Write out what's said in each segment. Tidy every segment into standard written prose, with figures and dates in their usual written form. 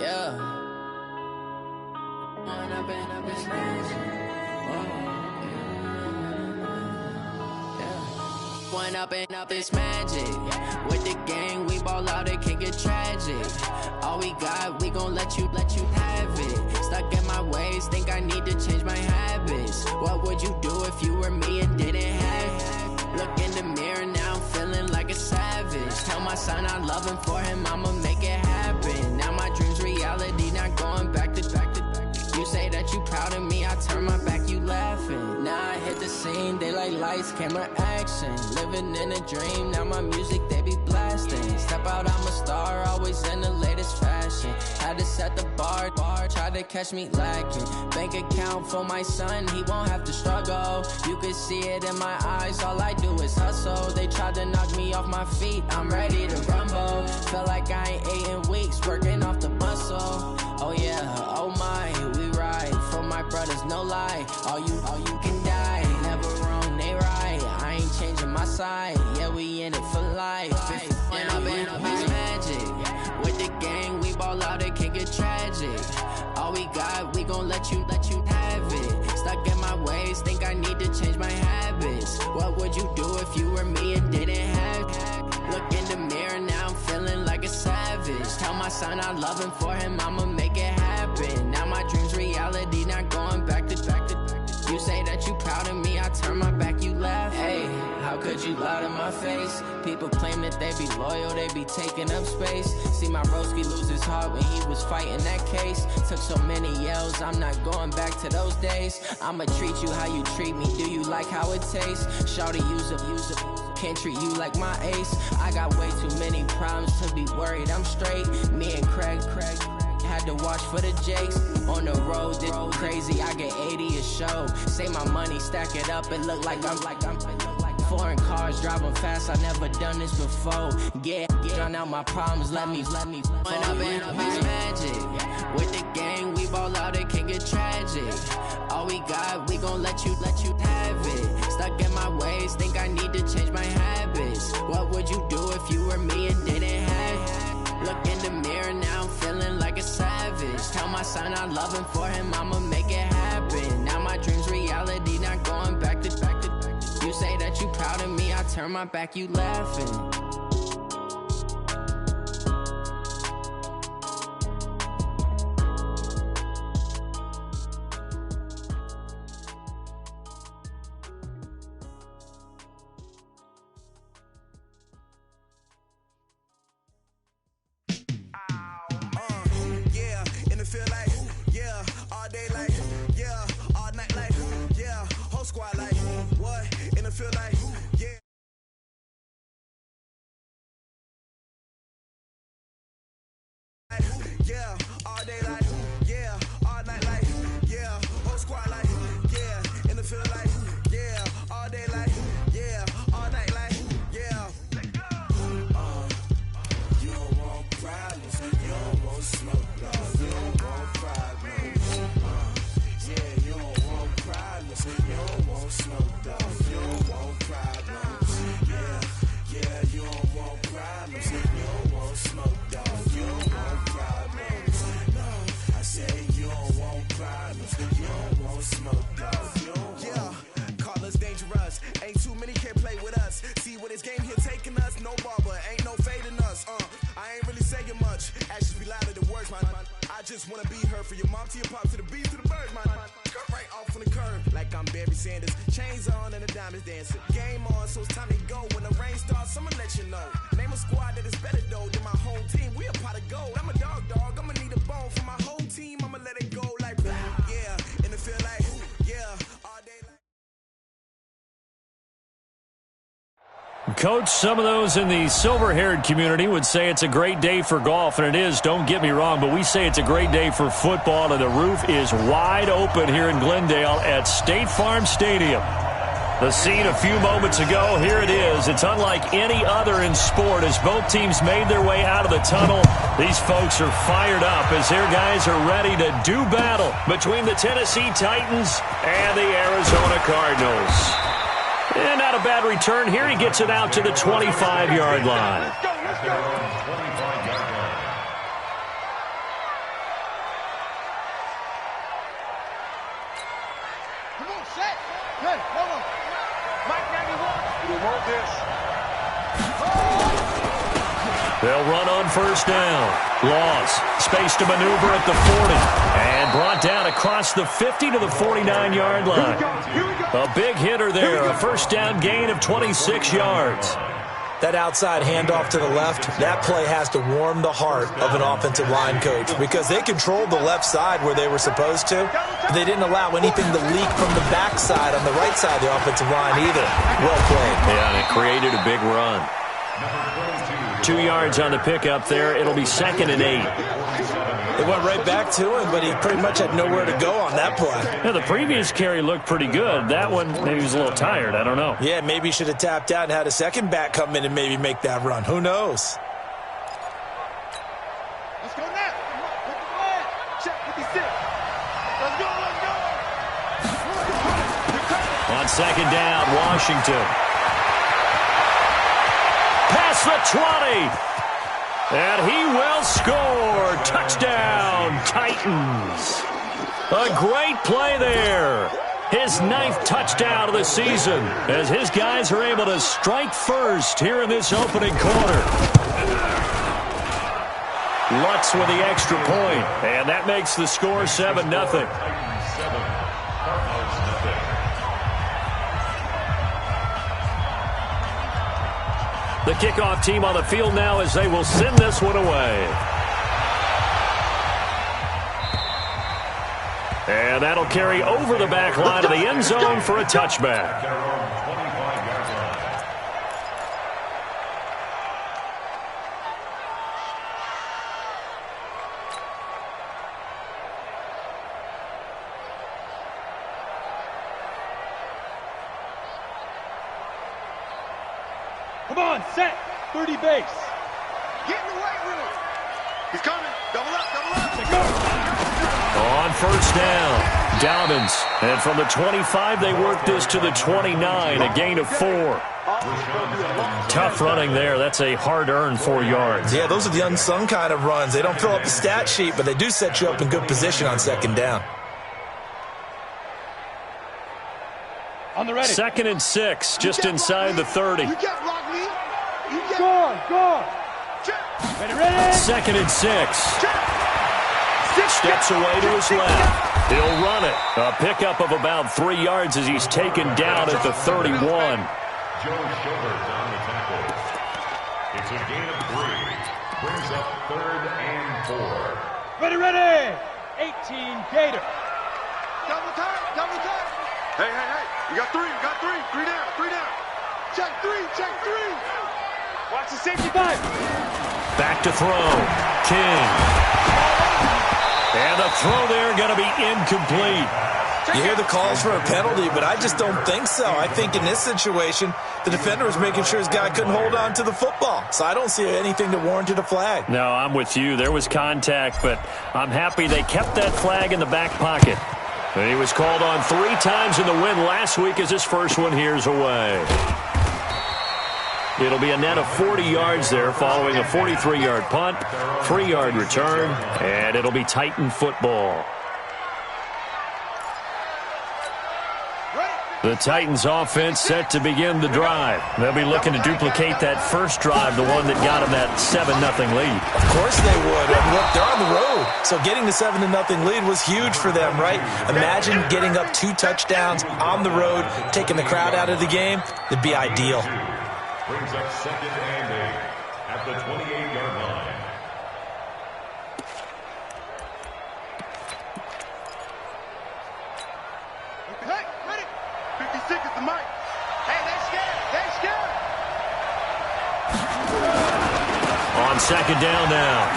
Yeah. When I've been up this magic. When up this magic. With the gang, we ball out, it can get tragic. All we got, we gon' let you have it. Stuck in my ways, think I need to change my habits. What would you do if you were me and didn't have it? Look in the mirror, now I'm feeling like a savage. Tell my son I love him, for him I'ma make it happen. Now my dream's reality, not going back to. You say that you proud of me, I turn my back, you laughing. Now I hit the scene, they like lights, camera, action. Living in a dream, now my music, they be blasting. Step out, I'm a star, always in the latest fashion. Had to set the bar, try to catch me lacking. Bank account for my son, he won't have to struggle. You can see it in my eyes, all I do is hustle. They tried to knock me off my feet, I'm ready to rumble. Felt like I ain't ate in weeks, working off the muscle. Oh yeah, oh my, we ride for my brothers, no lie. All you can die, never wrong, they right. I ain't changing my side, yeah, we in it for life. When I've been up this magic. With the gang, we ball out, it can get tragic. All we got, we gon' let you have it. Stuck in my ways, think I need to change my habits. What would you do if you were me and didn't have it? Look in the mirror, now I'm feeling like a savage. Tell my son I love him, for him I'ma make it happen. Now my dream's reality, not going back to. You say that you proud of me, I turn my back, you laugh. Hey, how could you lie to my face? People claim that they be loyal, they be taking up space. See my broski lose his heart when he was fighting that case. Took so many yells, I'm not going back to those days. I'ma treat you how you treat me, do you like how it tastes? Shawty, use up, can't treat you like my ace. I got way too many problems to be worried, I'm straight. Me and Craig had to watch for the Jakes. On the road, it's crazy, I get 80 a show. Say my money, stack it up, it look like I'm foreign cars, driving fast, I never done this before. Get drown out my problems, let me. When I've been up this magic. With the gang, we ball out, it can get tragic. All we got, we gon' let you have it. Stuck in my ways, think I need to change my habits. What would you do if you were me and didn't have it? Look in the mirror, now I'm feeling like a savage. Tell my son I love him, for him I'ma make it happen. Now my dream's reality, not going back to. You say that you proud of me, I turn my back, you laughing. Yeah, all day like, yeah, all night like, yeah, whole squad like, yeah, in the field like, yeah, all day like, yeah, all night like, yeah. Let's go. You don't want problems, you don't want smoke, dog. You don't want problems. Yeah, you don't want problems, you don't want smoke, dog. You don't want problems. Yeah, you don't want problems, you don't want smoke, dog. You don't want problems. You don't want problems, you don't want smoke, dog. Yeah, call us dangerous. Ain't too many can play with us. See what this game here taking us? No barber, ain't no fading us. I ain't really saying much. Actions be louder than words, man. I just wanna be heard from your mom to your pop to the beat to the birds, man. Cut right off on the curve, like I'm Barry Sanders. Chains on and the diamonds dancing. Game on, so it's time to go. When the rain starts, I'ma let you know. Name a squad that is better though than my home team. We a pot of gold. I'm a dog. I'ma need a bone for my whole team. I'ma let it go like blah. Yeah, and it feel like yeah, all day like. Coach, some of those in the silver-haired community would say it's a great day for golf, and it is, don't get me wrong, but we say it's a great day for football, and the roof is wide open here in Glendale at State Farm Stadium. The scene a few moments ago, here it is. It's unlike any other in sport as both teams made their way out of the tunnel. These folks are fired up as their guys are ready to do battle between the Tennessee Titans and the Arizona Cardinals. And not a bad return here. He gets it out to the 25-yard line. They'll run on first down. Loss. Space to maneuver at the 40. And brought down across the 50 to the 49-yard line. A big hitter there. A first down gain of 26 yards. That outside handoff to the left, that play has to warm the heart of an offensive line coach because they controlled the left side where they were supposed to, but they didn't allow anything to leak from the backside on the right side of the offensive line either. Well played. Yeah, and it created a big run. 2 yards on the pickup there. It'll be 2nd and 8. It went right back to him, but he pretty much had nowhere to go on that play. Yeah, the previous carry looked pretty good. That one, maybe he was a little tired. I don't know. Yeah, maybe he should have tapped out and had a second back come in and maybe make that run. Who knows? Let's go now. Put the flag. Check 56. Let's go, let's go. On 2nd down, Washington. Past the 20. And he will score. Touchdown, Titans. A great play there. His 9th touchdown of the season as his guys are able to strike first here in this opening quarter. Lutz with the extra point, and that makes the score 7-0. The kickoff team on the field now as they will send this one away. And that'll carry over the back line of the end zone for a touchback. Come on, set. 30 base. Get in the weight room. He's coming. Double up, double up. On first down, Dobbins. And from the 25, they work this to the 29, a gain of 4. Tough running there. That's a hard-earned 4 yards. Yeah, those are the unsung kind of runs. They don't fill up the stat sheet, but they do set you up in good position on 2nd down. On the ready. 2nd and 6, just inside the 30. You can't block me. You can't. Go. Ready. 2nd and 6. Steps away to his left. He'll run it. A pickup of about 3 yards as he's taken down at the 31. Joe Schubert on the tackle. It's a gain of 3. Brings up 3rd and 4. Ready. 18 Gator. Double time. Hey. You got 3. 3 down. Check 3. Watch the safety 5. Back to throw. King. And the throw there going to be incomplete. You hear the calls for a penalty, but I just don't think so. I think in this situation, the defender was making sure his guy couldn't hold on to the football. So I don't see anything that warranted a flag. No, I'm with you. There was contact, but I'm happy they kept that flag in the back pocket. And he was called on 3 times in the win last week as his first one here's away. It'll be a net of 40 yards there following a 43-yard punt, 3-yard return, and it'll be Titan football. The Titans offense set to begin the drive. They'll be looking to duplicate that first drive, the one that got them that 7-0 lead. Of course they would. And look, they're on the road. So getting the 7-0 lead was huge for them, right? Imagine getting up 2 touchdowns on the road, taking the crowd out of the game. It'd be ideal. Brings up 2nd and 8 at the 28-yard line. Hey, ready. 56 is the mic. Hey, they're scared. On 2nd down now,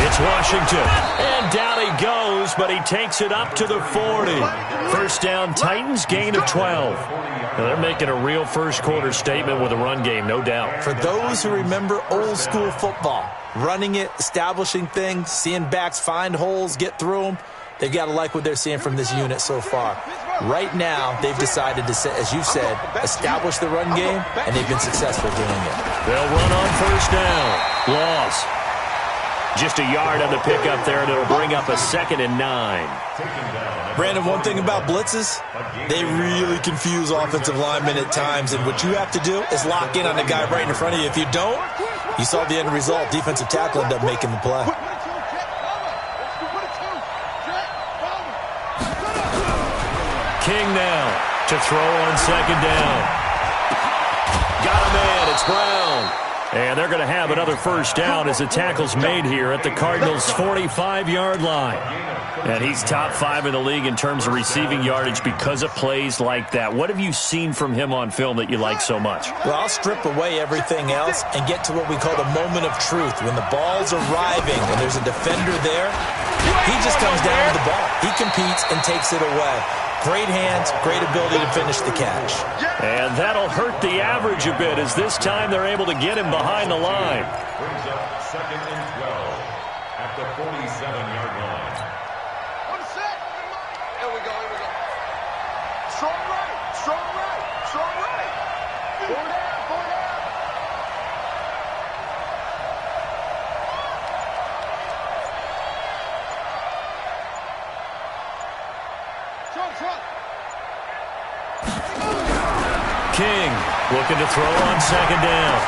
it's Washington. And down he goes, but he takes it up to the 40. First down, Titans, gain of 12. Now they're making a real first-quarter statement with a run game, no doubt. For those who remember old-school football, running it, establishing things, seeing backs find holes, get through them, they've got to like what they're seeing from this unit so far. Right now, they've decided to, as you said, establish the run game, and they've been successful doing it. They'll run on first down. Loss. Just a yard on the pickup there, and it'll bring up a 2nd and 9. Brandon, one thing about blitzes, they really confuse offensive linemen at times, and what you have to do is lock in on the guy right in front of you. If you don't, you saw the end result. Defensive tackle ended up making the play. King now to throw on 2nd down. Got a man, it's Brown. And they're going to have another first down as the tackle's made here at the Cardinals' 45-yard line. And he's top 5 in the league in terms of receiving yardage because of plays like that. What have you seen from him on film that you like so much? Well, I'll strip away everything else and get to what we call the moment of truth. When the ball's arriving and there's a defender there, he just comes down with the ball. He competes and takes it away. Great hands, great ability to finish the catch. And that'll hurt the average a bit as this time they're able to get him behind the line. Brings up 2nd and 12 at the 47-yard line. 1 sec. Here we go. Strong right. Four down. King looking to throw on 2nd down.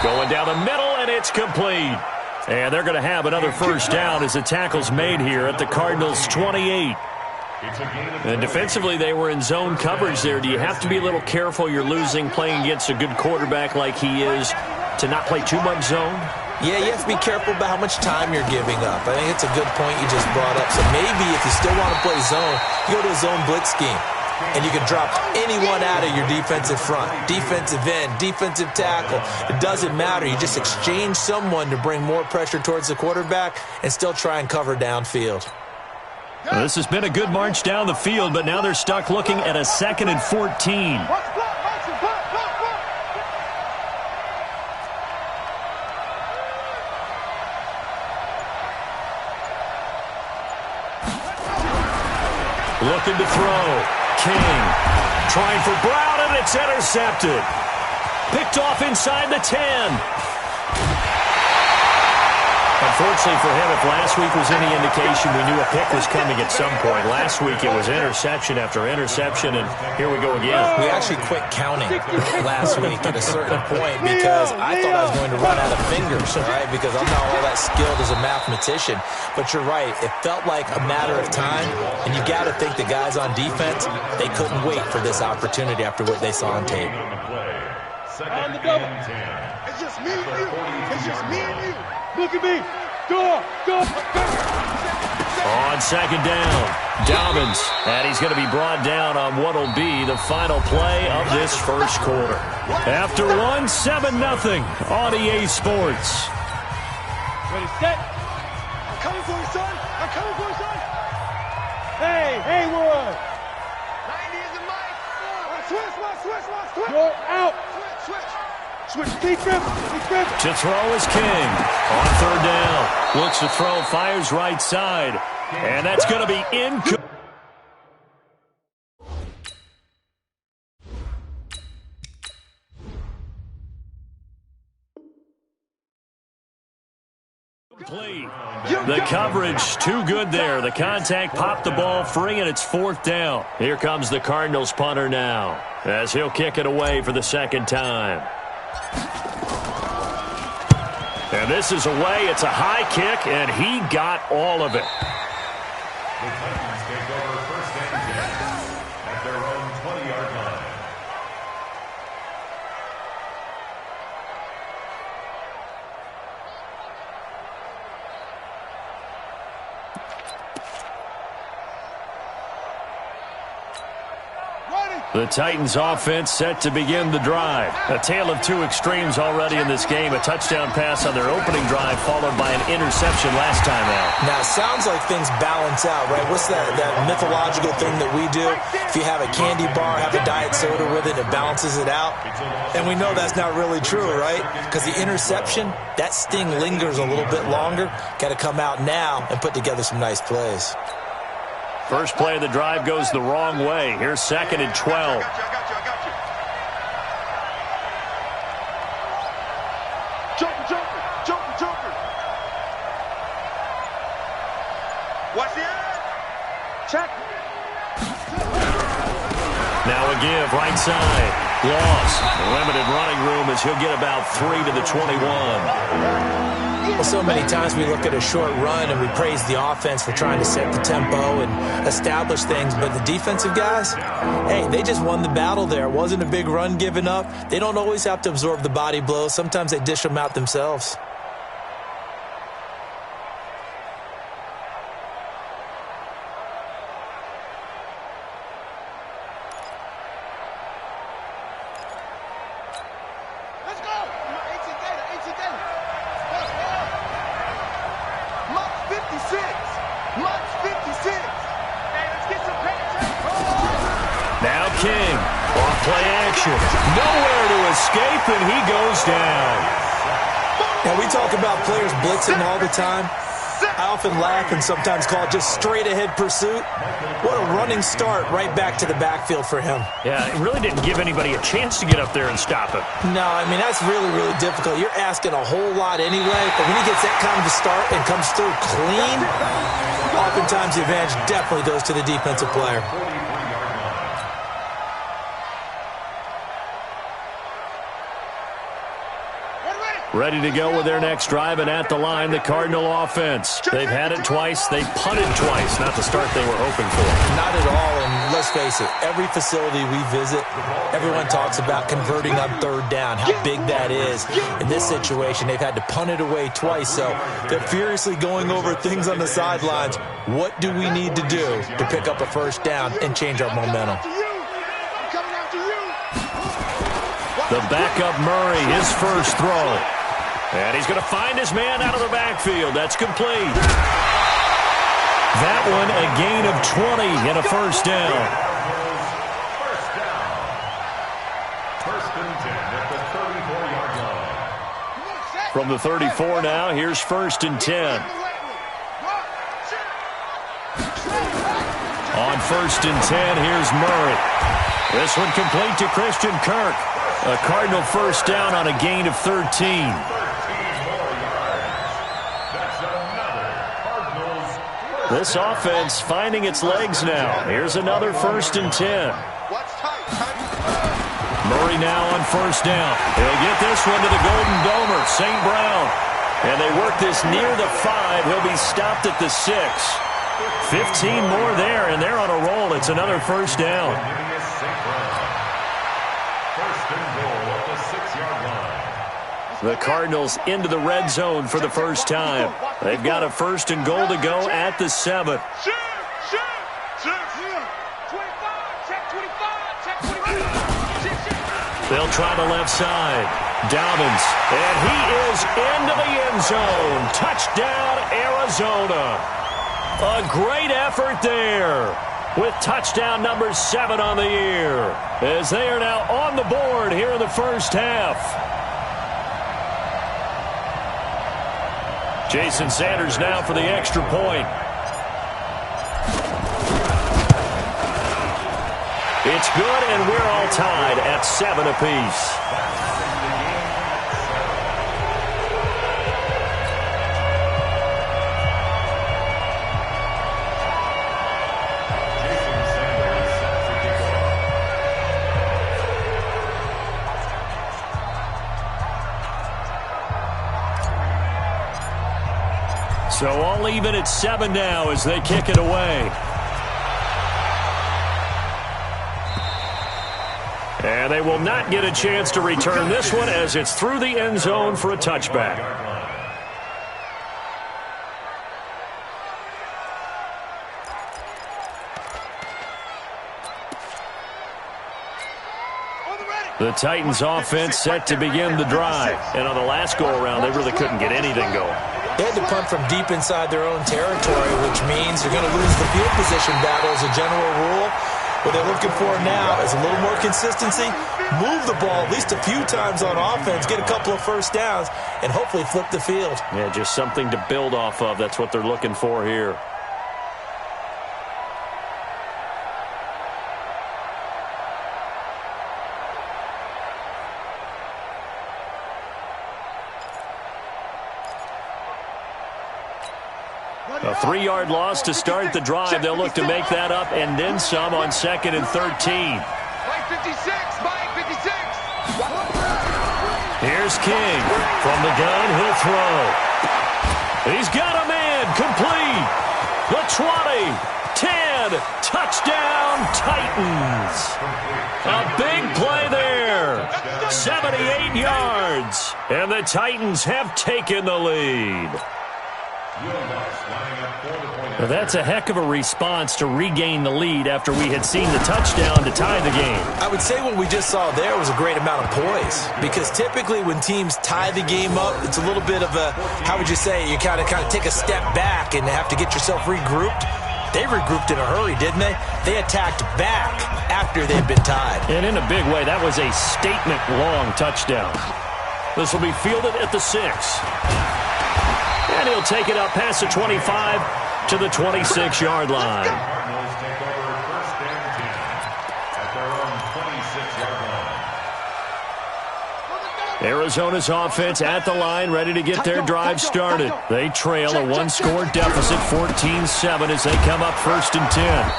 Going down the middle, and it's complete. And they're going to have another first down as the tackle's made here at the Cardinals' 28. And defensively, they were in zone coverage there. Do you have to be a little careful you're losing playing against a good quarterback like he is to not play too much zone? Yeah, you have to be careful about how much time you're giving up. I think it's a good point you just brought up. So maybe if you still want to play zone, you go to a zone blitz scheme. And you can drop anyone out of your defensive front, defensive end, defensive tackle. It doesn't matter. You just exchange someone to bring more pressure towards the quarterback and still try and cover downfield. Well, this has been a good march down the field, but now they're stuck looking at a 2nd and 14. Looking to throw. King trying for Brown, and it's intercepted. Picked off inside the 10. Unfortunately for him, if last week was any indication, we knew a pick was coming at some point. Last week it was interception after interception, and here we go again. We actually quit counting last week at a certain point because I thought I was going to run out of fingers, all right, because I'm not all that skilled as a mathematician. But you're right. It felt like a matter of time, and you got to think the guys on defense, they couldn't wait for this opportunity after what they saw on tape. On the double. It's just me and you. It's just me and you. Look at me. Go. On 2nd down, Dobbins, and he's going to be brought down on what will be the final play of this first quarter. After one, 7-0 on EA Sports. Ready, set. I'm coming for you, son. Hey, Haywood. 90 is the mic. Switch. You're out. Switch. Deep grip. To throw is King. On 3rd down. Looks to throw, fires right side. And that's going to be incomplete. The coverage too good there. The contact popped the ball free, and it's 4th down. Here comes the Cardinals punter now as he'll kick it away for the 2nd time. And this is away. It's a high kick, and he got all of it. The Titans take over 1st and 10 at their own 20-yard line. The Titans offense set to begin the drive. A tale of two extremes already in this game. A touchdown pass on their opening drive followed by an interception last time out. Now, it sounds like things balance out, right? What's that mythological thing that we do? If you have a candy bar, have a diet soda with it, it balances it out. And we know that's not really true, right? Because the interception, that sting lingers a little bit longer. Got to come out now and put together some nice plays. First play of the drive goes the wrong way. Here's 2nd and 12. I got you. Jumper. Watch the edge. Check. Now a give, right side. Loss. Limited running room as he'll get about 3 to the 21. Well, so many times we look at a short run and we praise the offense for trying to set the tempo and establish things, but the defensive guys, hey, they just won the battle there. It wasn't a big run given up. They don't always have to absorb the body blows. Sometimes they dish them out themselves. Nowhere to escape, and he goes down. Now, we talk about players blitzing all the time. I often laugh and sometimes call it just straight-ahead pursuit. What a running start right back to the backfield for him. Yeah, it really didn't give anybody a chance to get up there and stop him. No, I mean, that's really, really difficult. You're asking a whole lot anyway, but when he gets that kind of a start and comes through clean, oftentimes the advantage definitely goes to the defensive player. Ready to go with their next drive, and at the line, the Cardinal offense. They've had it twice. They've punted twice. Not the start they were hoping for. Not at all, and let's face it, every facility we visit, everyone talks about converting on third down, how big that is. In this situation, they've had to punt it away twice, so they're furiously going over things on the sidelines. What do we need to do to pick up a first down and change our momentum? The backup Murray, his first throw. And he's going to find his man out of the backfield. That's complete. That one, a gain of 20 and a first down. First and 10 at the 34-yard line. From the 34 now, here's first and 10. On first and 10, here's Murray. This one complete to Christian Kirk. A Cardinal first down on a gain of 13. This offense finding its legs now. Here's another first and 10. Murray now on first down. He'll get this one to the Golden Domer, St. Brown. And they work this near the 5. He'll be stopped at the 6. 15 more there, and they're on a roll. It's another first down. The Cardinals into the red zone for the first time. They've got a first and goal to go at the 7. They'll try the left side. Dobbins, and he is into the end zone. Touchdown, Arizona. A great effort there with touchdown number 7 on the year as they are now on the board here in the first half. Jason Sanders now for the extra point. It's good, and we're all tied at 7 apiece. So all even at 7 now as they kick it away. And they will not get a chance to return this one as it's through the end zone for a touchback. The Titans offense set to begin the drive. And on the last go-around, they really couldn't get anything going. They had to punt from deep inside their own territory, which means they're going to lose the field position battle as a general rule. What they're looking for now is a little more consistency, move the ball at least a few times on offense, get a couple of first downs, and hopefully flip the field. Yeah, just something to build off of. That's what they're looking for here. A 3-yard loss to start the drive. They'll look to make that up and then some on 2nd and 13. Mike 56, Mike 56. Here's King. From the gun, he'll throw. He's got a man. Complete. The 20. 10. Touchdown, Titans. A big play there. 78 yards. And the Titans have taken the lead. Well, that's a heck of a response to regain the lead after we had seen the touchdown to tie the game. I would say what we just saw there was a great amount of poise, because typically when teams tie the game up, it's a little bit of a, how would you say, you kind of take a step back and have to get yourself regrouped. They regrouped in a hurry, didn't they? They attacked back after they'd been tied. And in a big way, that was a statement-long touchdown. This will be fielded at the 6. And he'll take it up past the 25 to the 26-yard line. Cardinals take over 1st and 10 at their own 26-yard line. Arizona's offense at the line, ready to get their drive started. They trail a 1-score deficit, 14-7, as they come up 1st and 10.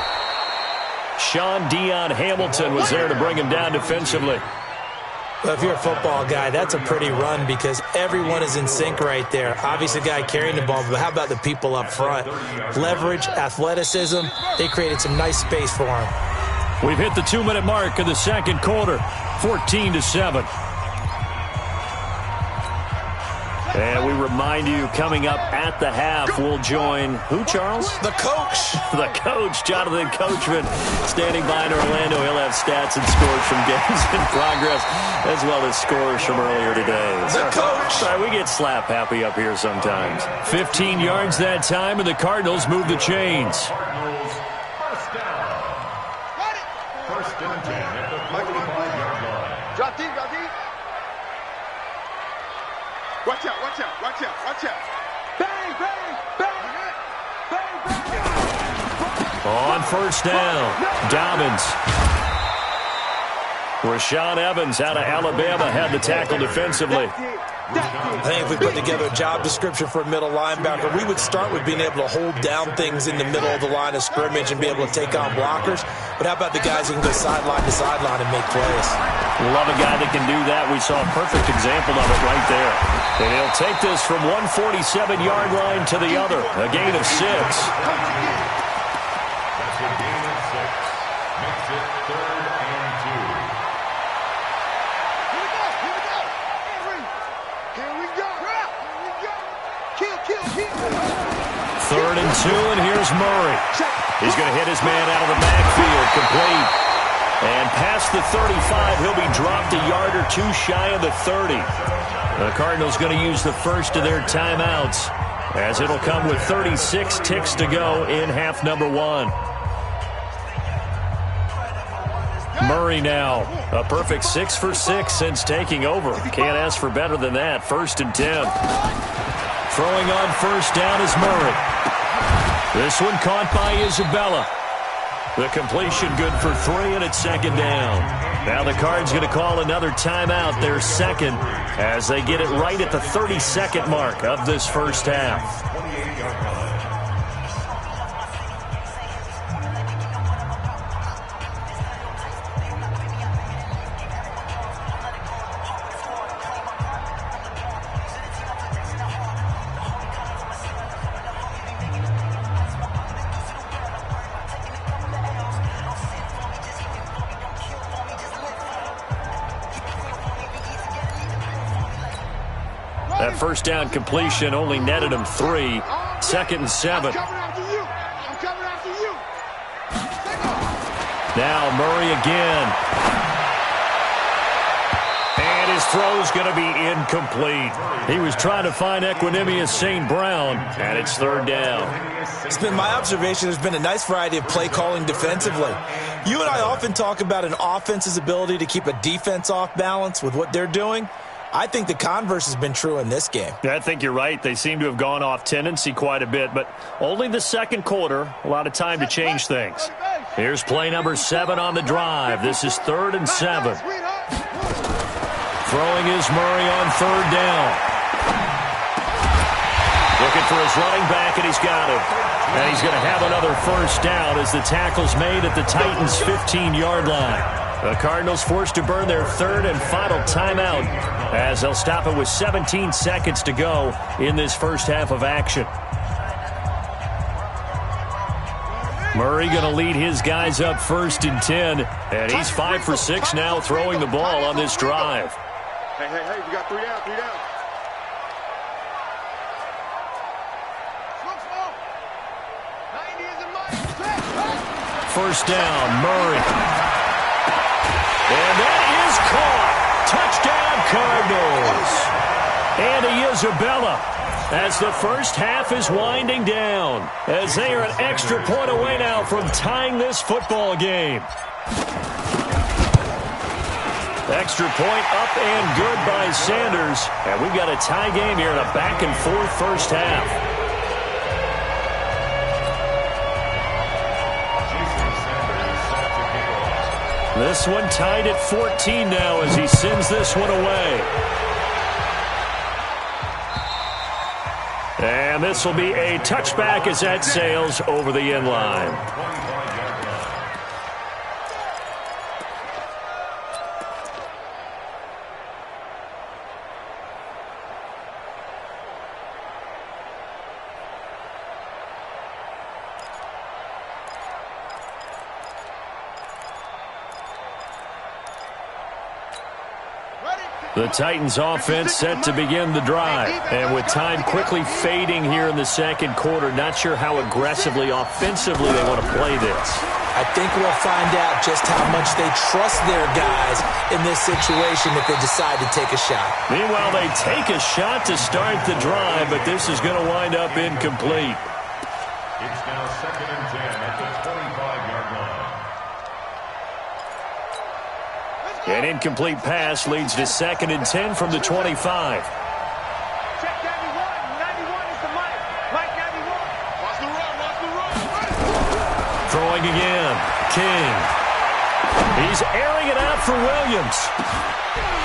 Sean Dion Hamilton was there to bring him down defensively. Well, if you're a football guy, that's a pretty run because everyone is in sync right there. Obviously, the guy carrying the ball, but how about the people up front? Leverage, athleticism, they created some nice space for him. We've hit the 2-minute mark of the second quarter, 14-7. And we remind you, coming up at the half, we'll join who, Charles? The coach. The coach, Jonathan Coachman, standing by in Orlando. He'll have stats and scores from games in progress, as well as scores from earlier today. The coach. Sorry, we get slap happy up here sometimes. 15 yards that time, and the Cardinals move the chains. Cardinals, 1st down. 1st and 10 at the 45-yard line. Drop deep, drop deep. Watch out, watch out, watch out, watch out. Bang, bang, bang, bang, bang. On 1st down, Dobbins. Rashaan Evans out of Alabama had the tackle defensively. I think if we put together a job description for a middle linebacker, we would start with being able to hold down things in the middle of the line of scrimmage and be able to take on blockers. But how about the guys who can go sideline to sideline and make plays? Love a guy that can do that. We saw a perfect example of it right there. And he'll take this from 147-yard line to the other. A gain of 6. That's a gain of 6. Makes it 3rd and 2. Here we go. Kill, kill, kill. 3rd and 2, and here's Murray. He's going to hit his man out of the backfield, complete. And past the 35, he'll be dropped a yard or 2 shy of the 30. The Cardinals going to use the first of their timeouts, as it'll come with 36 ticks to go in half number 1. Murray now, a perfect 6 for 6 since taking over. Can't ask for better than that. 1st and 10. Throwing on 1st down is Murray. This one caught by Isabella. The completion good for 3, and it's 2nd down. Now the Cards going to call another timeout, their 2nd, as they get it right at the 32nd mark of this first half. 28-yard line. That 1st down completion only netted him 3. 2nd and 7. I'm coming after you. Now Murray again. And his throw's going to be incomplete. He was trying to find Equanimous St. Brown, and it's 3rd down. It's been my observation there's been a nice variety of play calling defensively. You and I often talk about an offense's ability to keep a defense off balance with what they're doing. I think the converse has been true in this game. I think you're right. They seem to have gone off tendency quite a bit, but only the second quarter, a lot of time to change things. Here's play number 7 on the drive. This is 3rd and 7. Throwing is Murray on 3rd down. The Looking for his running back, and he's got it. And he's going to have another first down as the tackle's made at the Titans' 15-yard line. The Cardinals forced to burn their third and final timeout as they'll stop it with 17 seconds to go in this first half of action. Murray going to lead his guys up 1st and 10, and he's 5 for 6 now throwing the ball on this drive. Hey, we got 3 down, 3 down. First down, Murray. And that is caught. Touchdown, Cardinals. Andy Isabella, as the first half is winding down, as they are an extra point away now from tying this football game. Extra point up and good by Sanders. And we've got a tie game here in a back-and-forth first half. This one tied at 14 now as he sends this one away. And this will be a touchback as that sails over the end line. The Titans offense set to begin the drive. And with time quickly fading here in the second quarter, not sure how aggressively, offensively they want to play this. I think we'll find out just how much they trust their guys in this situation if they decide to take a shot. Meanwhile, they take a shot to start the drive, but this is going to wind up incomplete. It's now 2nd and 10 at the 25-yard line. An incomplete pass leads to 2nd and 10 from the 25. Check 91. 91 is the Mike. Mike 91. Watch the run, watch the run. Throwing again. King. He's airing it out for Williams.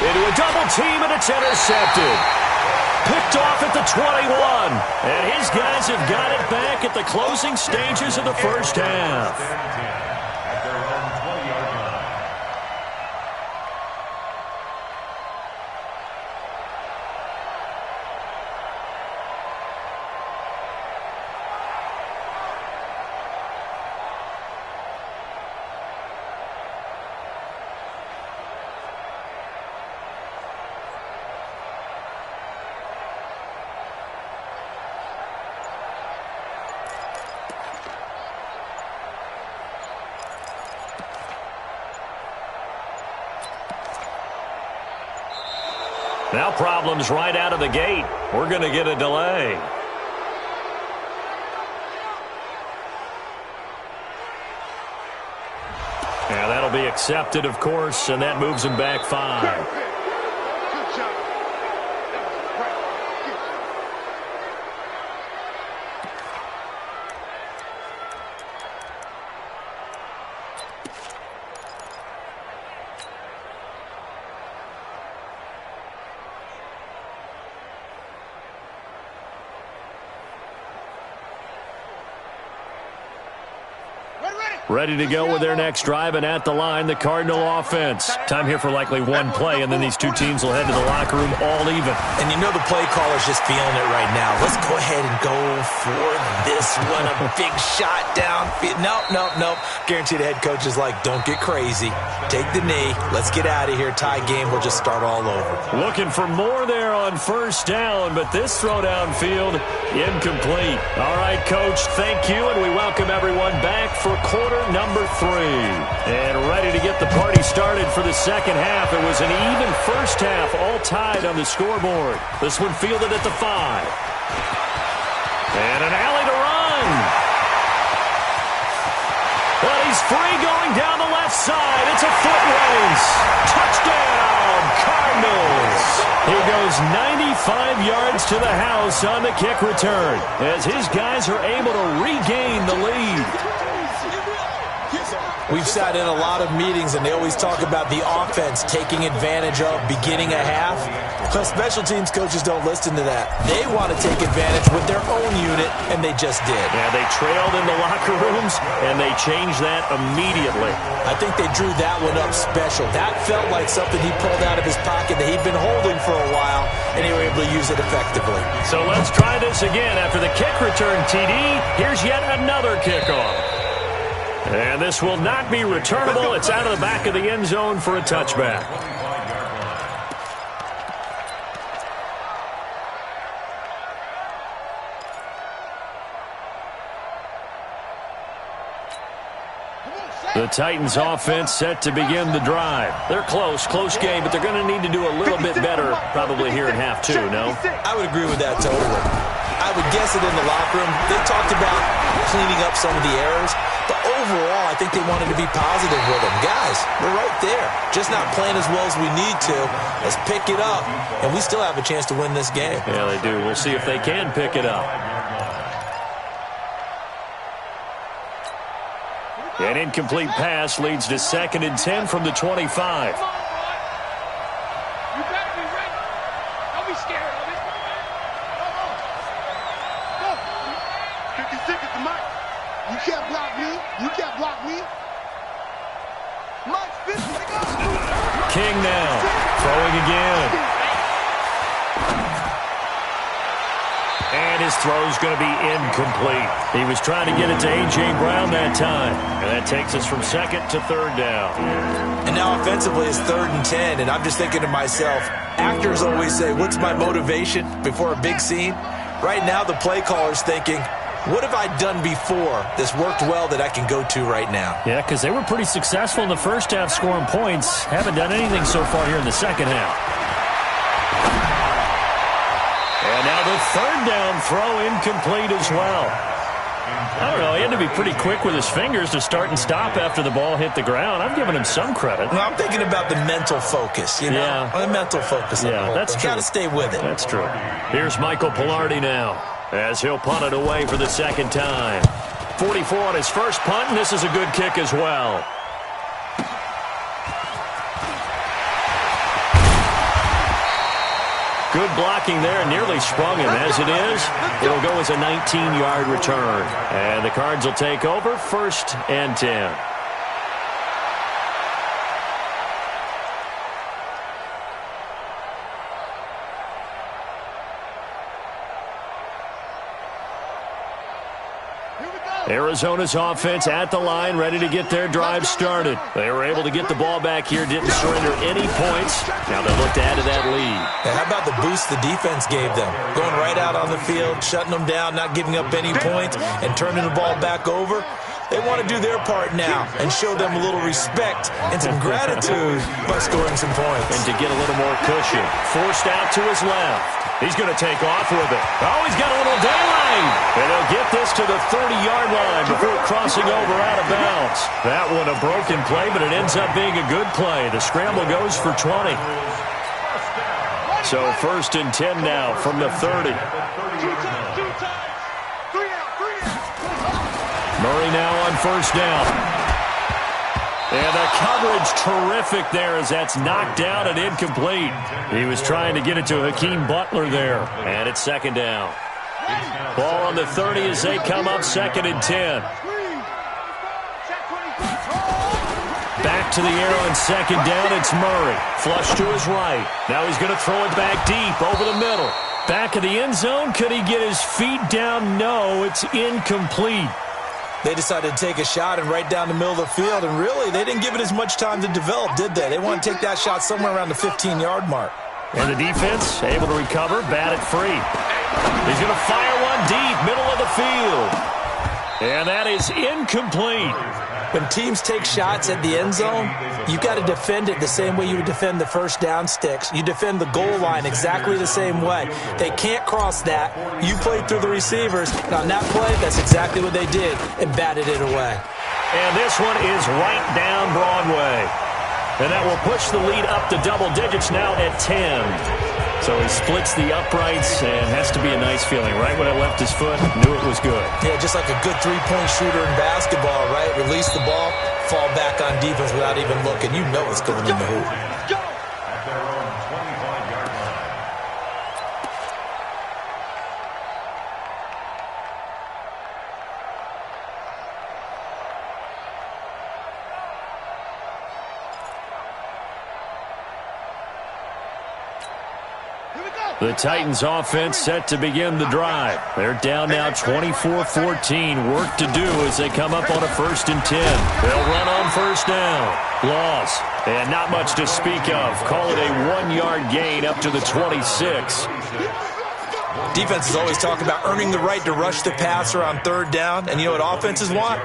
Into a double team, and it's intercepted. Picked off at the 21. And his guys have got it back at the closing stages of the first half. At their own 20-yard line. Now problems right out of the gate. We're going to get a delay. Yeah, that'll be accepted, of course, and that moves him back 5. Ready to go with their next drive, and at the line, the Cardinal offense. Time here for likely one play, and then these two teams will head to the locker room all even. And you know the play caller's just feeling it right now. Let's go ahead and go for this one. A big shot down. Nope. Guaranteed the head coach is like, don't get crazy. Take the knee. Let's get out of here. Tie game. We'll just start all over. Looking for more there on first down, but this throw downfield, incomplete. All right, Coach, thank you, and we welcome everyone back for quarter number 3. And ready to get the party started for the second half. It was an even first half, all tied on the scoreboard. This one fielded at the 5. And an alley to run. But he's free going down the left side. It's a foot race. Touchdown, Cardinals. He goes 95 yards to the house on the kick return as his guys are able to regain the lead. Yes, sir. We've sat in a lot of meetings, and they always talk about the offense taking advantage of beginning a half. But special teams coaches don't listen to that. They want to take advantage with their own unit, and they just did. Yeah, they trailed in the locker rooms, and they changed that immediately. I think they drew that one up special. That felt like something he pulled out of his pocket that he'd been holding for a while, and they were able to use it effectively. So let's try this again. After the kick return TD, here's yet another kickoff. And this will not be returnable. It's out of the back of the end zone for a touchback. The Titans offense set to begin the drive. They're close game, but they're going to need to do a little bit better probably here in half two, no? I would agree with that totally. I would guess it in the locker room. They talked about cleaning up some of the errors, but overall I think they wanted to be positive with them. Guys, we're right there. Just not playing as well as we need to. Let's pick it up, and we still have a chance to win this game. Yeah, they do. We'll see if they can pick it up. An incomplete pass leads to 2nd and 10 from the 25. You better be ready. Don't be scared of it. Go. 50 seconds to Mike. You can't block me. You can't block me. Mike, 50. King now. Throwing again. And his throw's going to be incomplete. He was trying to get it to A.J. Brown that time. And that takes us from 2nd to 3rd down. And now offensively it's 3rd and 10, and I'm just thinking to myself, actors always say, what's my motivation before a big scene? Right now the play caller's thinking, what have I done before that's worked well that I can go to right now? Yeah, because they were pretty successful in the first half scoring points. Haven't done anything so far here in the second half. And now the 3rd down throw incomplete as well. I don't know, he had to be pretty quick with his fingers to start and stop after the ball hit the ground. I'm giving him some credit. Well, I'm thinking about the mental focus, you know? Yeah. The mental focus. Yeah, that's true. Got to stay with it. That's true. Here's Michael Pilardi now as he'll punt it away for the 2nd time. 44 on his first punt, and this is a good kick as well. Good blocking there, nearly sprung him. As it is, it'll go as a 19-yard return. And the Cards will take over 1st and 10. Arizona's offense at the line, ready to get their drive started. They were able to get the ball back here, didn't surrender any points. Now they look to add to that lead. And how about the boost the defense gave them? Going right out on the field, shutting them down, not giving up any points, and turning the ball back over. They want to do their part now and show them a little respect and some gratitude by scoring some points. And to get a little more cushion. Forced out to his left. He's going to take off with it. Oh, he's got a little daylight. And they'll get this to the 30-yard line before crossing over out of bounds. That one a broken play, but it ends up being a good play. The scramble goes for 20. So 1st and 10 now from the 30. Murray now on 1st down. And the coverage terrific there as that's knocked down and incomplete. He was trying to get it to Hakeem Butler there. And it's 2nd down. Ball on the 30 as they come up 2nd and 10. Back to the air on 2nd down. It's Murray. Flush to his right. Now he's going to throw it back deep over the middle. Back of the end zone. Could he get his feet down? No, it's incomplete. They decided to take a shot and right down the middle of the field, and really, they didn't give it as much time to develop, did they? They want to take that shot somewhere around the 15-yard mark. And the defense able to recover, bat it free. He's going to fire one deep, middle of the field. And that is incomplete. When teams take shots at the end zone, you've got to defend it the same way you would defend the 1st down sticks. You defend the goal line exactly the same way. They can't cross that. You played through the receivers, and on that play, that's exactly what they did, and batted it away. And this one is right down Broadway. And that will push the lead up to double digits now at 10. So he splits the uprights and has to be a nice feeling. Right when it left his foot, knew it was good. Yeah, just like a good three-point shooter in basketball, right? Release the ball, fall back on defense without even looking. You know it's going in the hoop. At their own 25-yard line. The Titans offense set to begin the drive. They're down now 24-14. Work to do as they come up on a 1st and 10. They'll run on 1st down. Loss. And not much to speak of. Call it a 1-yard gain up to the 26. Defenses always talk about earning the right to rush the passer on 3rd down. And you know what offenses want?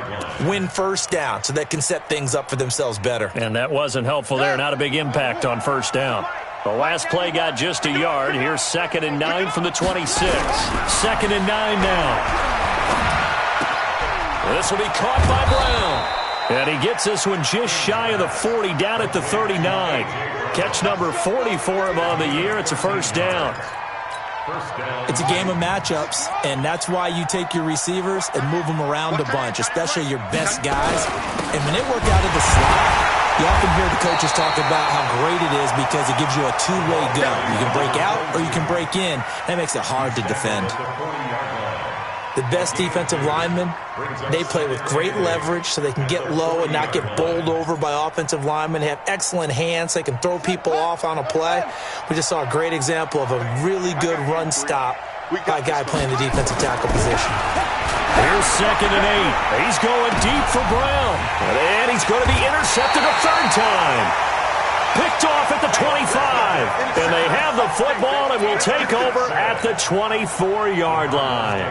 Win 1st down so they can set things up for themselves better. And that wasn't helpful there. Not a big impact on 1st down. The last play got just a yard. Here's 2nd and 9 from the 26. 2nd and 9 now. This will be caught by Brown. And he gets this one just shy of the 40, down at the 39. Catch number 40 for him on the year. It's a 1st down. It's a game of matchups, and that's why you take your receivers and move them around a bunch, especially your best guys. And when they work out of the slot, you often hear the coaches talk about how great it is because it gives you a two-way go. You can break out or you can break in. That makes it hard to defend. The best defensive linemen, they play with great leverage so they can get low and not get bowled over by offensive linemen. They have excellent hands. They can throw people off on a play. We just saw a great example of a really good run stop by a guy playing the defensive tackle position. Here's 2nd and 8. He's going deep for Brown. And he's going to be intercepted a 3rd time. Picked off at the 25. And they have the football and will take over at the 24-yard line.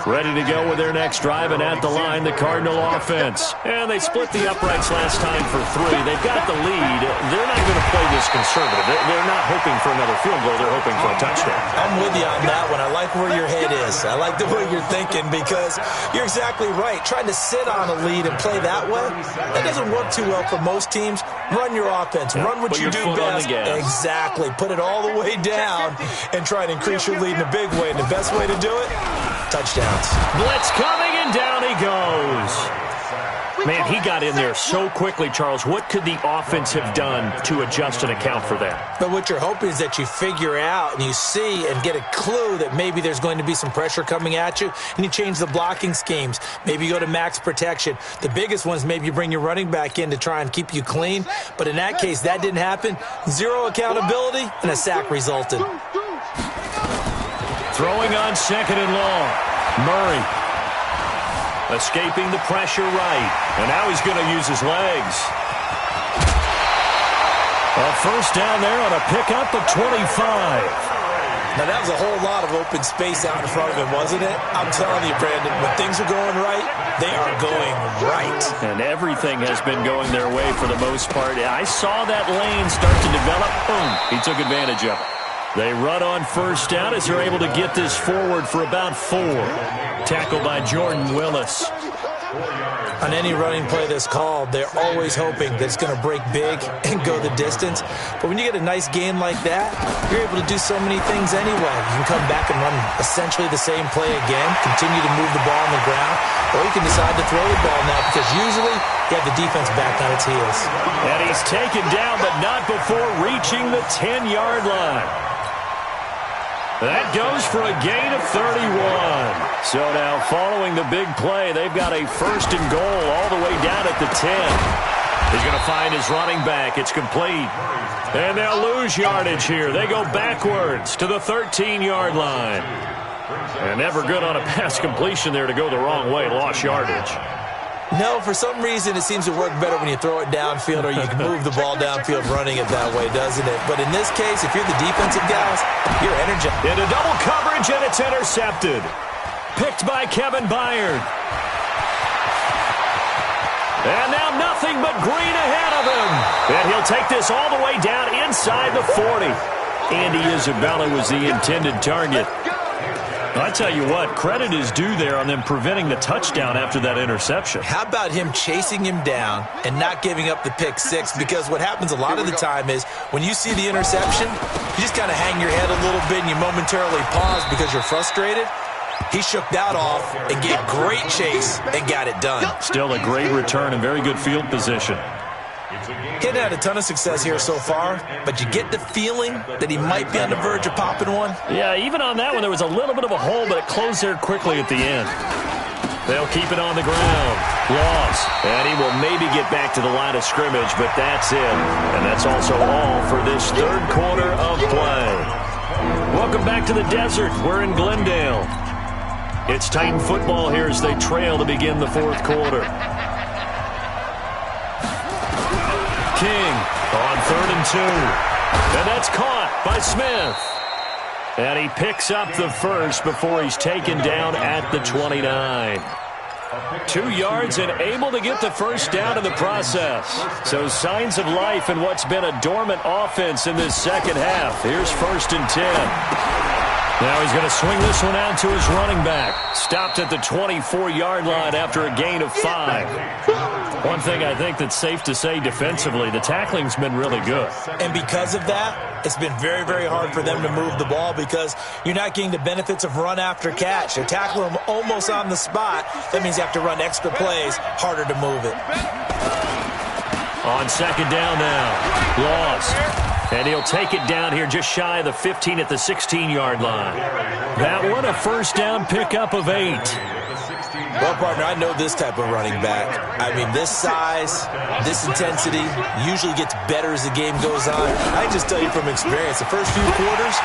Ready to go with their next drive, and at the line, the Cardinal offense. And they split the uprights last time for 3. They've got the lead. They're not going to play this conservative. They're not hoping for another field goal. They're hoping for a touchdown. I'm with you on that one. I like where your head is. I like the way you're thinking because you're exactly right. Trying to sit on a lead and play that way, that doesn't work too well for most teams. Run your offense. Run what you do best. Exactly. Put it all the way down and try and increase your lead in a big way. And the best way to do it, touchdowns. Blitz coming, and down he goes. Man, he got in there so quickly, Charles. What could the offense have done to adjust and account for that? But what you're hoping is that you figure out and you see and get a clue that maybe there's going to be some pressure coming at you, and you change the blocking schemes. Maybe you go to max protection. The biggest one is maybe you bring your running back in to try and keep you clean. But in that case, that didn't happen. Zero accountability, and a sack resulted. Throwing on 2nd and long. Murray escaping the pressure right. And now he's going to use his legs. A 1st down there on a pickup of 25. Now, that was a whole lot of open space out in front of him, wasn't it? I'm telling you, Brandon, when things are going right, they are going right. And everything has been going their way for the most part. I saw that lane start to develop. Boom. He took advantage of it. They run on 1st down as they're able to get this forward for about 4. Tackled by Jordan Willis. On any running play that's called, they're always hoping that it's going to break big and go the distance. But when you get a nice gain like that, you're able to do so many things anyway. You can come back and run essentially the same play again, continue to move the ball on the ground, or you can decide to throw the ball now because usually you have the defense back on its heels. And he's taken down, but not before reaching the 10-yard line. That goes for a gain of 31. So now following the big play, they've got a 1st and goal all the way down at the 10. He's going to find his running back. It's complete. And they'll lose yardage here. They go backwards to the 13-yard line. And never good on a pass completion there to go the wrong way. Lost yardage. No, for some reason it seems to work better when you throw it downfield or you can move the ball downfield running it that way, doesn't it? But in this case, if you're the defensive guys, you're energized. Into double coverage, and it's intercepted. Picked by Kevin Byard. And now nothing but green ahead of him. And he'll take this all the way down inside the 40. Andy Isabella was the intended target. I tell you what, credit is due there on them preventing the touchdown after that interception. How about him chasing him down and not giving up the pick six? Because what happens a lot of the time is when you see the interception, you just kind of hang your head a little bit and you momentarily pause because you're frustrated. He shook that off and gave great chase and got it done. Still a great return and very good field position. He hadn't had a ton of success here so far, but you get the feeling that he might be on the verge of popping one. Yeah, even on that one, there was a little bit of a hole, but it closed there quickly at the end. They'll keep it on the ground. Loss. And he will maybe get back to the line of scrimmage, but that's it. And that's also all for this third quarter of play. Welcome back to the desert. We're in Glendale. It's Titan football here as they trail to begin the fourth quarter. King on 3rd and 2. And that's caught by Smith. And he picks up the first before he's taken down at the 29. 2 yards and able to get the first down in the process. So signs of life in what's been a dormant offense in this second half. Here's 1st and 10. Now he's going to swing this one out to his running back. Stopped at the 24-yard line after a gain of 5. One thing I think that's safe to say defensively, the tackling's been really good. And because of that, it's been very, very hard for them to move the ball because you're not getting the benefits of run after catch. They're tackling them almost on the spot. That means you have to run extra plays, harder to move it. On 2nd down now. Lost. And he'll take it down here just shy of the 15 at the 16-yard line. That one a first down pickup of 8. Well, partner, I know this type of running back. I mean, this size, this intensity usually gets better as the game goes on. I just tell you from experience, the first few quarters.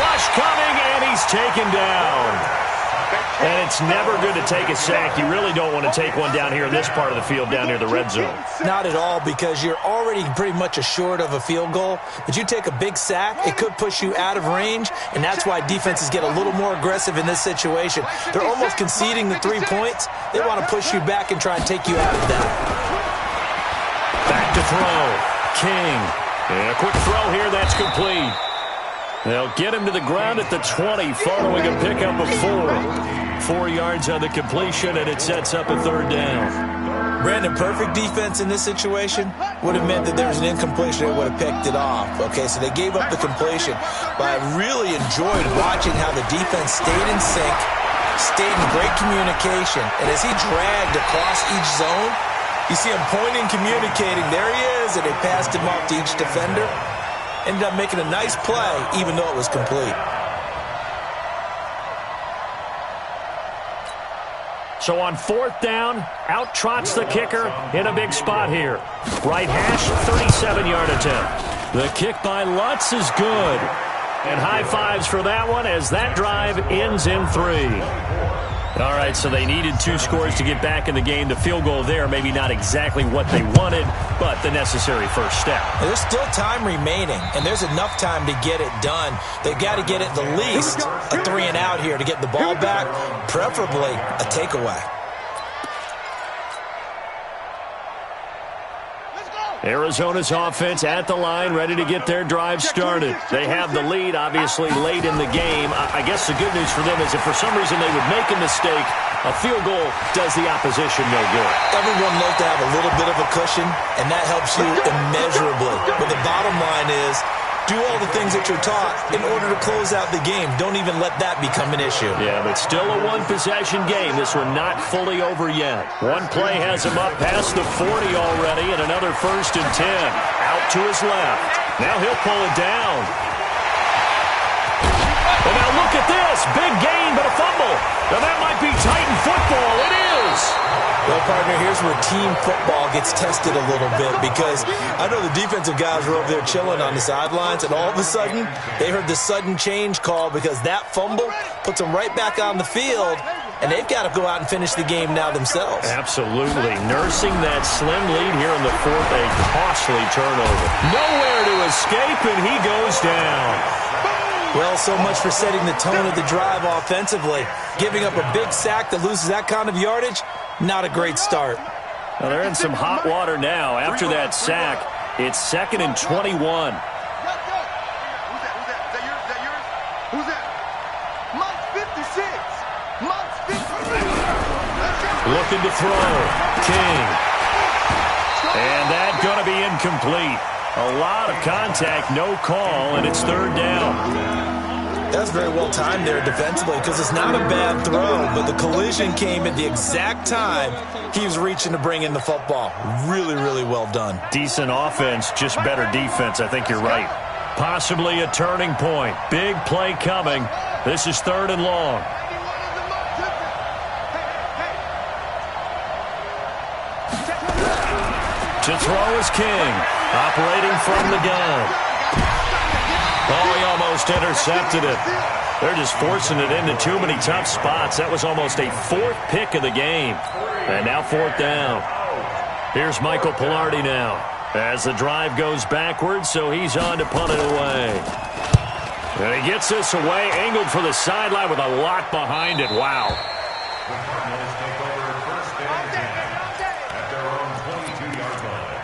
Rush coming, and he's taken down. And it's never good to take a sack. You really don't want to take one down here in this part of the field, down near the red zone. Not at all, because you're already pretty much assured of a field goal. But you take a big sack, it could push you out of range, and that's why defenses get a little more aggressive in this situation. They're almost conceding the 3 points. They want to push you back and try and take you out of that. Back to throw. King. And a quick throw here, that's complete. They'll get him to the ground at the 20 following a pickup of 4. 4 yards on the completion, and it sets up a 3rd down. Brandon, perfect defense in this situation would have meant that there was an incompletion. They would have picked it off. Okay, so they gave up the completion. But I really enjoyed watching how the defense stayed in sync, stayed in great communication. And as he dragged across each zone, you see him pointing, communicating. There he is, and they passed him off to each defender. Ended up making a nice play, even though it was complete. So on 4th down, out trots the kicker in a big spot here. Right hash, 37-yard attempt. The kick by Lutz is good. And high fives for that one as that drive ends in 3. All right, so they needed 2 scores to get back in the game. The field goal there, maybe not exactly what they wanted, but the necessary first step. There's still time remaining, and there's enough time to get it done. They've got to get at the least a 3 and out here to get the ball back, preferably a takeaway. Arizona's offense at the line, ready to get their drive started. They have the lead, obviously, late in the game. I guess the good news for them is if for some reason they would make a mistake, a field goal does the opposition no good. Everyone loves to have a little bit of a cushion, and that helps you immeasurably. But the bottom line is, do all the things that you're taught in order to close out the game. Don't even let that become an issue. Yeah, but still a one-possession game. This one not fully over yet. One play has him up past the 40 already, and another 1st and 10. Out to his left. Now he'll pull it down. And now look at this. Big gain, but a fumble. Now that might be Titan football. It is. Well, partner, here's where team football gets tested a little bit because I know the defensive guys were over there chilling on the sidelines, and all of a sudden, they heard the sudden change call because that fumble puts them right back on the field, and they've got to go out and finish the game now themselves. Absolutely. Nursing that slim lead here in the 4th, a costly turnover. Nowhere to escape, and he goes down. Well, so much for setting the tone of the drive offensively. Giving up a big sack that loses that kind of yardage, not a great start. Well, they're in some hot water now. After that sack, it's 2nd and 21. Who's that? Is that yours? Who's that? Mike 56. Looking to throw. King. And that going to be incomplete. A lot of contact, no call, and it's third down. That's very well timed there defensively because it's not a bad throw, but the collision came at the exact time he was reaching to bring in the football. Really, really well done. Decent offense, just better defense. I think you're right. Possibly a turning point. Big play coming. This is third and long. To throw is King, operating from the gun. Oh, he almost intercepted it. They're just forcing it into too many tough spots. That was almost a fourth pick of the game. And now fourth down. Here's Michael Pilardi now as the drive goes backwards, so he's on to punt it away. And he gets this away, angled for the sideline with a lot behind it. Wow. The Cardinals take over first and 10 at their own 22-yard line.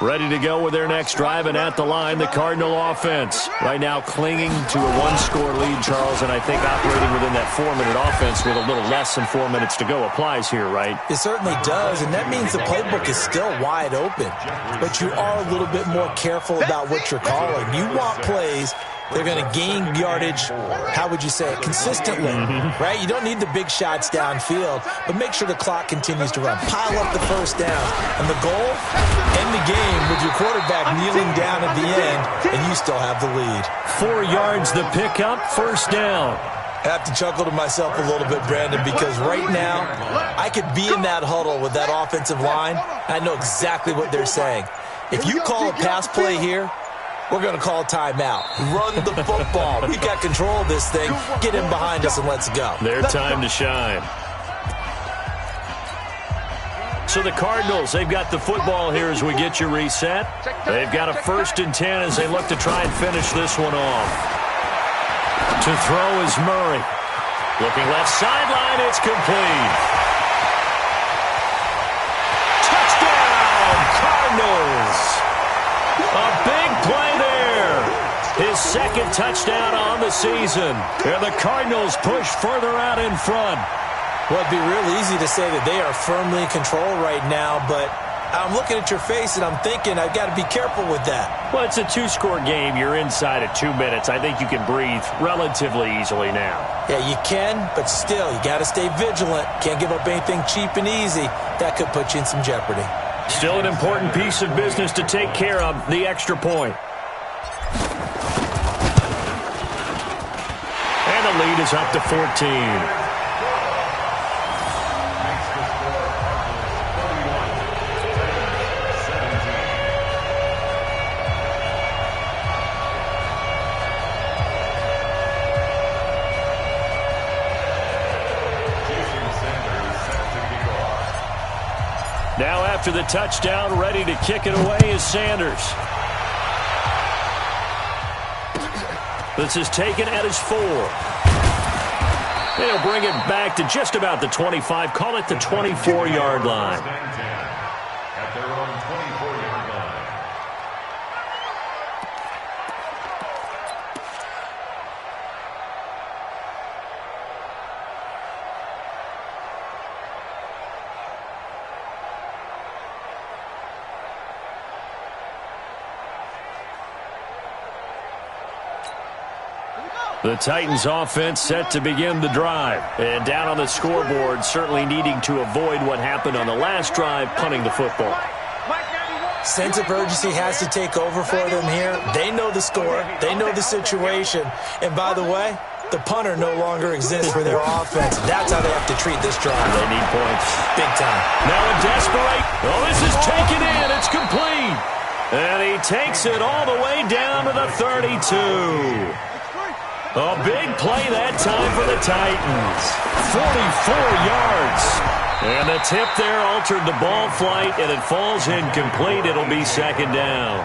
Ready to go with their next drive, and at the line, the Cardinal offense. Right now clinging to a one-score lead, Charles, and I think operating within that 4-minute offense with a little less than 4 minutes to go applies here, right? It certainly does, and that means the playbook is still wide open. But you are a little bit more careful about what you're calling. You want plays they're going to gain yardage, how would you say it, consistently, right? You don't need the big shots downfield, but make sure the clock continues to run. Pile up the first down. And the goal, end the game with your quarterback kneeling down at the end, and you still have the lead. 4 yards the pickup, first down. I have to chuckle to myself a little bit, Brandon, because right now I could be in that huddle with that offensive line. I know exactly what they're saying. If you call a pass play here, we're going to call a timeout. Run the football. We've got control of this thing. Get in behind us and let's go. Their time to shine. So the Cardinals, they've got the football here as we get you reset. They've got a 1st and 10 as they look to try and finish this one off. To throw is Murray. Looking left sideline, it's complete. Touchdown, Cardinals. A big play there. His 2nd touchdown on the season. And the Cardinals push further out in front. Well, it'd be real easy to say that they are firmly in control right now, but I'm looking at your face and I'm thinking I've got to be careful with that. Well, it's a 2-score game. You're inside at 2 minutes. I think you can breathe relatively easily now. Yeah, you can, but still, you got to stay vigilant. Can't give up anything cheap and easy. That could put you in some jeopardy. Still an important piece of business to take care of, the extra point. And the lead is up to 14. Now after the touchdown, ready to kick it away is Sanders. This is taken at his 4. They'll bring it back to just about the 25. Call it the 24-yard line. At their own 24-yard line. The Titans offense set to begin the drive. And down on the scoreboard, certainly needing to avoid what happened on the last drive, punting the football. Sense of urgency has to take over for them here. They know the score. They know the situation. And by the way, the punter no longer exists for their offense. That's how they have to treat this drive. They need points. Big time. Now a desperate. Oh, this is taken in. It's complete. And he takes it all the way down to the 32. A big play that time for the Titans. 44 yards. And the tip there altered the ball flight, and it falls incomplete. It'll be 2nd down.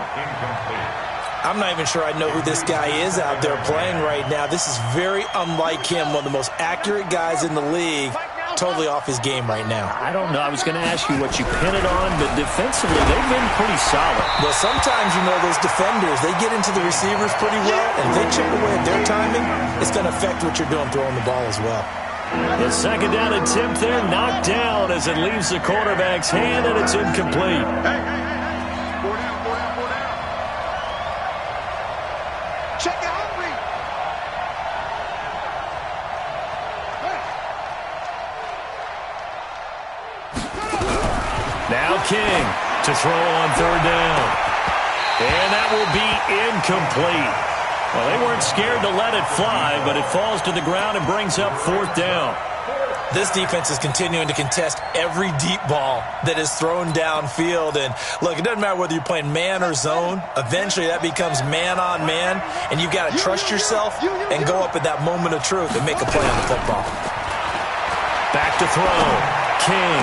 I'm not even sure I know who this guy is out there playing right now. This is very unlike him, one of the most accurate guys in the league. totally off his game right now. I don't know. I was going to ask you what you pin it on, but defensively, they've been pretty solid. Well, sometimes, those defenders, they get into the receivers pretty well, and if they chip away at their timing, it's going to affect what you're doing throwing the ball as well. The second down attempt there knocked down as it leaves the quarterback's hand, and it's incomplete. Hey. 4 down. Check it out, Reed. Now King to throw on third down. And that will be incomplete. Well, they weren't scared to let it fly, but it falls to the ground and brings up fourth down. This defense is continuing to contest every deep ball that is thrown downfield. And, look, it doesn't matter whether you're playing man or zone. Eventually, that becomes man-on-man, and you've got to trust yourself and go up at that moment of truth and make a play on the football. Back to throw. King.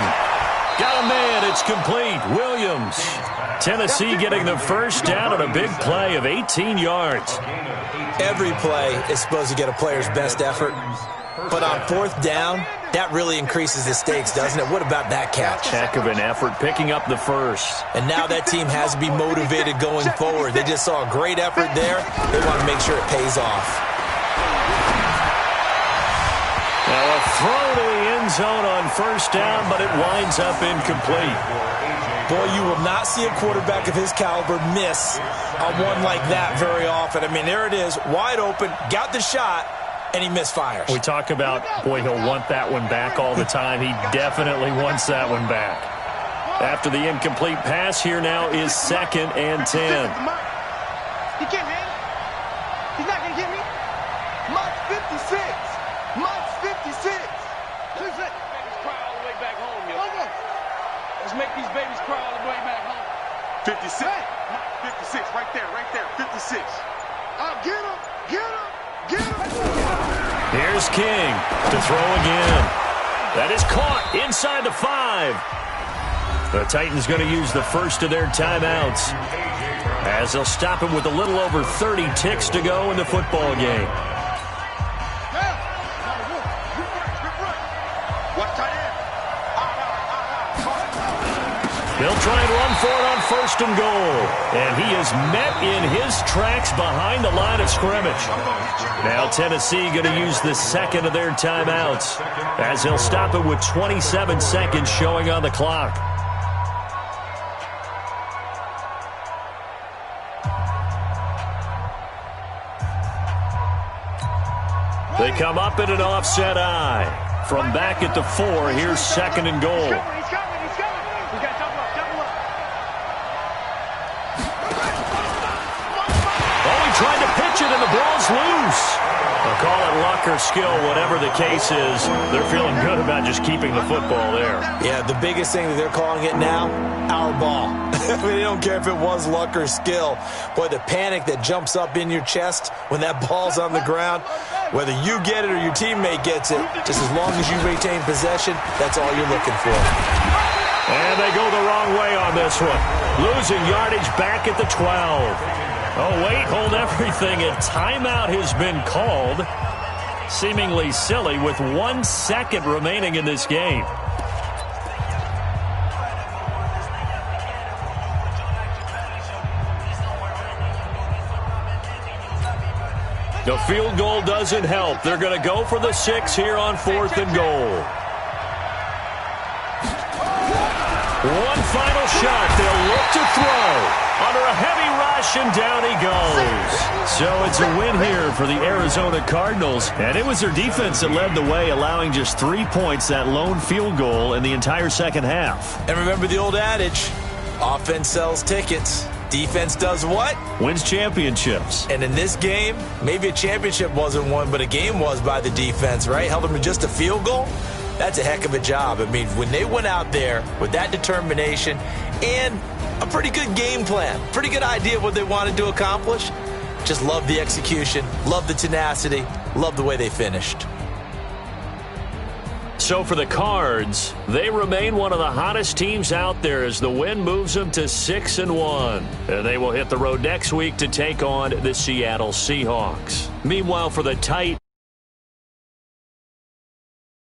Got a man. It's complete. Williams. Tennessee getting the first down on a big play of 18 yards. Every play is supposed to get a player's best effort. But on fourth down, that really increases the stakes, doesn't it? What about that catch? Heck of an effort picking up the first. And now that team has to be motivated going forward. They just saw a great effort there. They want to make sure it pays off. Now a throw to the end zone on first down, but it winds up incomplete. Boy, you will not see a quarterback of his caliber miss on one like that very often. I mean, there it is, wide open, got the shot, and he misfires. We talk about, boy, he'll want that one back all the time. He definitely wants that one back. After the incomplete pass, here now is 2nd and 10. He can't hit. He's not going to get me. March 56. March 56. Babies cry all the way back home, yo. Let's make these babies cry all the way back home. 56. 56, right there, 56. Get him, get him, get him. Here's King to throw again. That is caught inside the 5. The Titans going to use the first of their timeouts as they'll stop him with a little over 30 ticks to go in the football game. They'll try and run for it on 1st and goal. And he is met in his tracks behind the line of scrimmage. Now Tennessee going to use the second of their timeouts as they'll stop it with 27 seconds showing on the clock. They come up in an offset eye. From back at the 4, here's 2nd and goal. Trying to pitch it, and the ball's loose. They'll call it luck or skill, whatever the case is. They're feeling good about just keeping the football there. Yeah, the biggest thing that they're calling it now, our ball. I mean, they don't care if it was luck or skill. Boy, the panic that jumps up in your chest when that ball's on the ground, whether you get it or your teammate gets it, just as long as you retain possession, that's all you're looking for. And they go the wrong way on this one. Losing yardage back at the 12. Oh, wait, hold everything. A timeout has been called. Seemingly silly with 1 second remaining in this game. The field goal doesn't help. They're going to go for the 6 here on 4th and goal. One final shot. They'll look to throw. Under a heavy rush, and down he goes. So it's a win here for the Arizona Cardinals. And it was their defense that led the way, allowing just 3 points, that lone field goal in the entire second half. And remember the old adage, offense sells tickets. Defense does what? Wins championships. And in this game, maybe a championship wasn't won, but a game was by the defense, right? Held them to just a field goal. That's a heck of a job. I mean, when they went out there with that determination and a pretty good game plan, pretty good idea of what they wanted to accomplish, just love the execution, love the tenacity, love the way they finished. So for the Cards, they remain one of the hottest teams out there as the win moves them to 6-1. And they will hit the road next week to take on the Seattle Seahawks. Meanwhile, for the Titans,